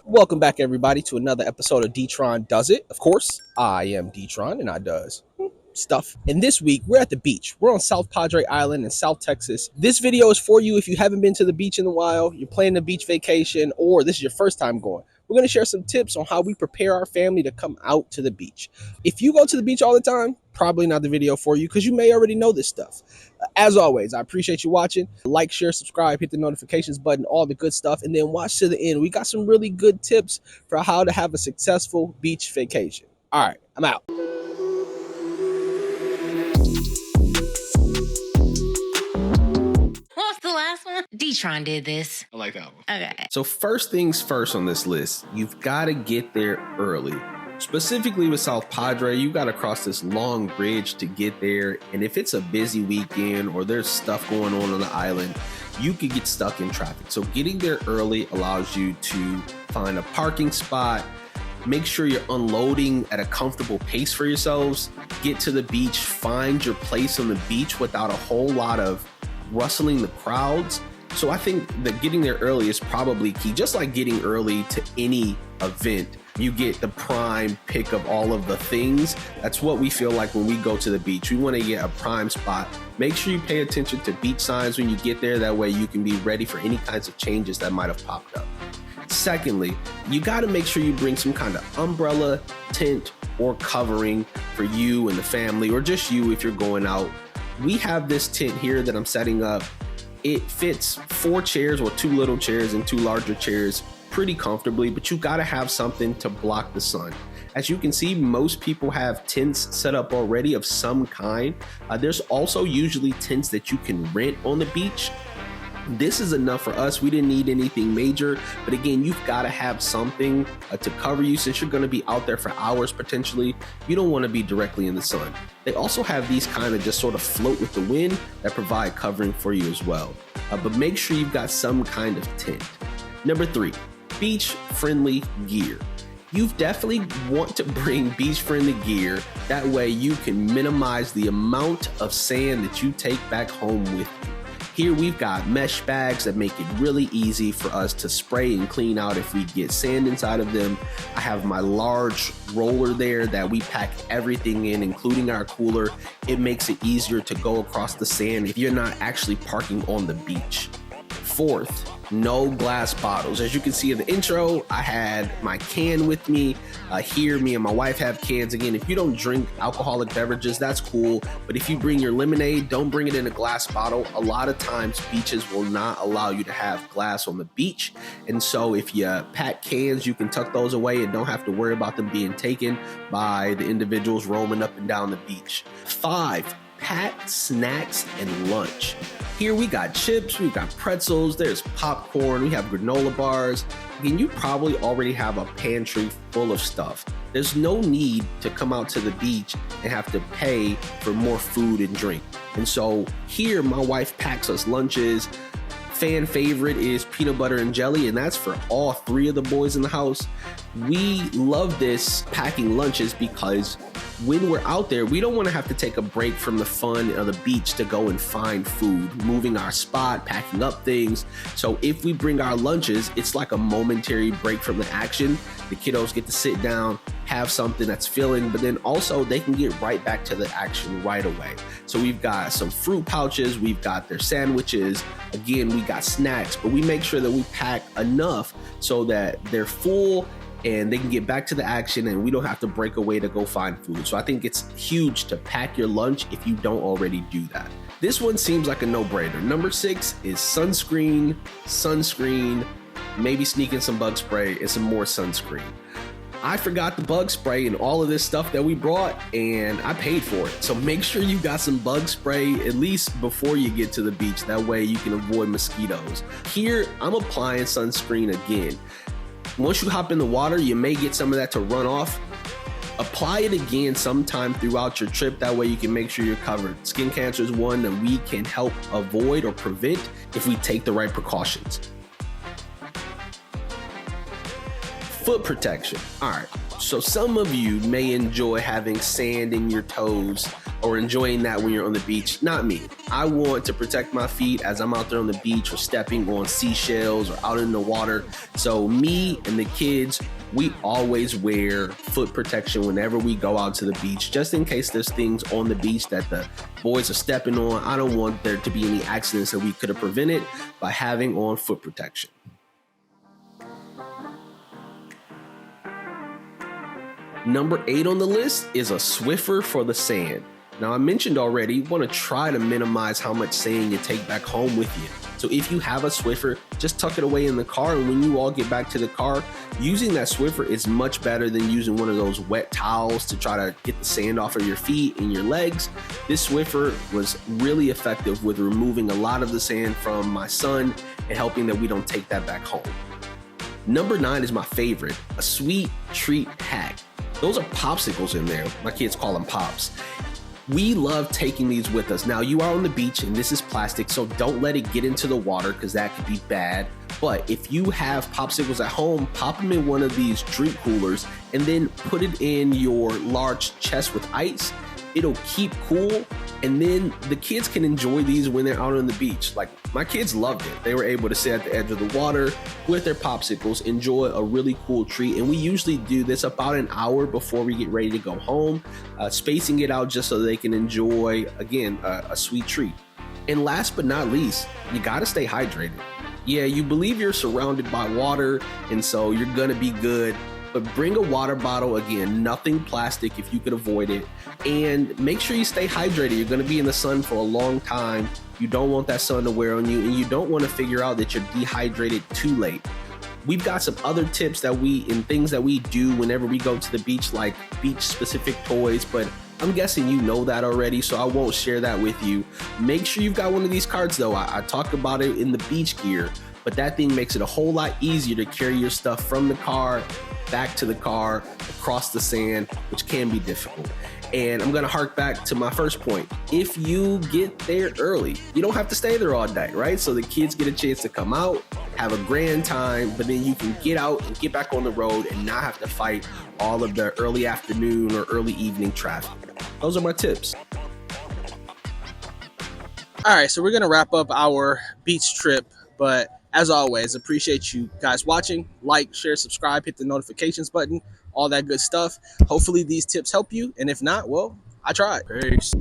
Welcome back, everybody, to another episode of D-Tron Does It. Of course, I am D-Tron, and I does stuff. And this week, we're at the beach. We're on South Padre Island in South Texas. This video is for you if you haven't been to the beach in a while, you're planning a beach vacation, or this is your first time going. We're going to share some tips on how we prepare our family to come out to the beach. If you go to the beach all the time, probably not the video for you because you may already know this stuff. As always, I appreciate you watching. Like, share, subscribe, hit the notifications button, all the good stuff, and then watch to the end. We got some really good tips for how to have a successful beach vacation. All right, I'm out. What was the last one? D-Tron did this. I like that one. Okay. So first things first on this list, you've got to get there early. Specifically with South Padre, you got to cross this long bridge to get there. And if it's a busy weekend or there's stuff going on the island, you could get stuck in traffic. So getting there early allows you to find a parking spot, make sure you're unloading at a comfortable pace for yourselves, get to the beach, find your place on the beach without a whole lot of rustling the crowds. So I think that getting there early is probably key. Just like getting early to any event, you get the prime pick of all of the things. That's what we feel like when we go to the beach. We want to get a prime spot. Make sure you pay attention to beach signs when you get there. That way you can be ready for any kinds of changes that might have popped up. Secondly, you got to make sure you bring some kind of umbrella, tent, or covering for you and the family, or just you if you're going out. We have this tent here that I'm setting up. It fits 4 chairs, or 2 little chairs and 2 larger chairs pretty comfortably, but you got to have something to block the sun. As you can see, most people have tents set up already of some kind. There's also usually tents that you can rent on the beach. This is enough for us. We didn't need anything major, but again, you've got to have something to cover you since you're going to be out there for hours potentially. You don't want to be directly in the sun. They also have these kind of just sort of float with the wind that provide covering for you as well. But make sure you've got some kind of tent. Number 3, beach-friendly gear. You definitely want to bring beach-friendly gear. That way you can minimize the amount of sand that you take back home with you. Here we've got mesh bags that make it really easy for us to spray and clean out if we get sand inside of them. I have my large roller there that we pack everything in, including our cooler. It makes it easier to go across the sand if you're not actually parking on the beach. Fourth, no glass bottles. As you can see in the intro, I had my can with me. Here, me and my wife have cans. Again, if you don't drink alcoholic beverages, that's cool. But if you bring your lemonade, don't bring it in a glass bottle. A lot of times, beaches will not allow you to have glass on the beach. And so if you pack cans, you can tuck those away and don't have to worry about them being taken by the individuals roaming up and down the beach. 5, pack snacks and lunch. Here we got chips, we've got pretzels, there's popcorn, we have granola bars. Again, you probably already have a pantry full of stuff. There's no need to come out to the beach and have to pay for more food and drink. And so here my wife packs us lunches. Fan favorite is peanut butter and jelly, and that's for all 3 of the boys in the house. We love this packing lunches because when we're out there, we don't want to have to take a break from the fun of the beach to go and find food, moving our spot, packing up things. So if we bring our lunches, it's like a momentary break from the action. The kiddos get to sit down, have something that's filling, but then also they can get right back to the action right away. So we've got some fruit pouches, we've got their sandwiches, again, we got snacks, but we make sure that we pack enough so that they're full and they can get back to the action and we don't have to break away to go find food. So I think it's huge to pack your lunch if you don't already do that. This one seems like a no-brainer. Number 6 is sunscreen, maybe sneak in some bug spray and some more sunscreen. I forgot the bug spray and all of this stuff that we brought, and I paid for it. So make sure you got some bug spray at least before you get to the beach. That way you can avoid mosquitoes. Here, I'm applying sunscreen again. Once you hop in the water, you may get some of that to run off. Apply it again sometime throughout your trip. That way you can make sure you're covered. Skin cancer is one that we can help avoid or prevent if we take the right precautions. Foot protection. All right, so some of you may enjoy having sand in your toes or enjoying that when you're on the beach. Not me. I want to protect my feet as I'm out there on the beach or stepping on seashells or out in the water. So me and the kids, we always wear foot protection whenever we go out to the beach, just in case there's things on the beach that the boys are stepping on. I don't want there to be any accidents that we could have prevented by having on foot protection. Number 8 on the list is a Swifer for the Sand. Now, I mentioned already, you want to try to minimize how much sand you take back home with you. So if you have a Swiffer, just tuck it away in the car, and when you all get back to the car, using that Swiffer is much better than using one of those wet towels to try to get the sand off of your feet and your legs. This Swiffer was really effective with removing a lot of the sand from my son and helping that we don't take that back home. Number 9 is my favorite, a sweet treat hack. Those are popsicles in there. My kids call them pops. We love taking these with us. Now, you are on the beach and this is plastic, so don't let it get into the water because that could be bad. But if you have popsicles at home, pop them in one of these drink coolers and then put it in your large chest with ice. It'll keep cool, and then the kids can enjoy these when they're out on the beach. Like, my kids loved it. They were able to sit at the edge of the water with their popsicles, enjoy a really cool treat. And we usually do this about an hour before we get ready to go home, spacing it out just so they can enjoy, again, a sweet treat. And last but not least, you gotta stay hydrated. Yeah, you believe you're surrounded by water, and so you're gonna be good. But bring a water bottle, again, nothing plastic if you could avoid it. And make sure you stay hydrated. You're gonna be in the sun for a long time. You don't want that sun to wear on you, and you don't wanna figure out that you're dehydrated too late. We've got some other tips and things that we do whenever we go to the beach, like beach specific toys, but I'm guessing you know that already, so I won't share that with you. Make sure you've got one of these carts though. I talk about it in the beach gear, but that thing makes it a whole lot easier to carry your stuff from the car back to the car, across the sand, which can be difficult. And I'm gonna hark back to my first point. If you get there early, you don't have to stay there all night, right? So the kids get a chance to come out, have a grand time, but then you can get out and get back on the road and not have to fight all of the early afternoon or early evening traffic. Those are my tips. All right, so we're gonna wrap up our beach trip, but as always, appreciate you guys watching. Like, share, subscribe, hit the notifications button, all that good stuff. Hopefully these tips help you, and if not, well, I tried. Peace.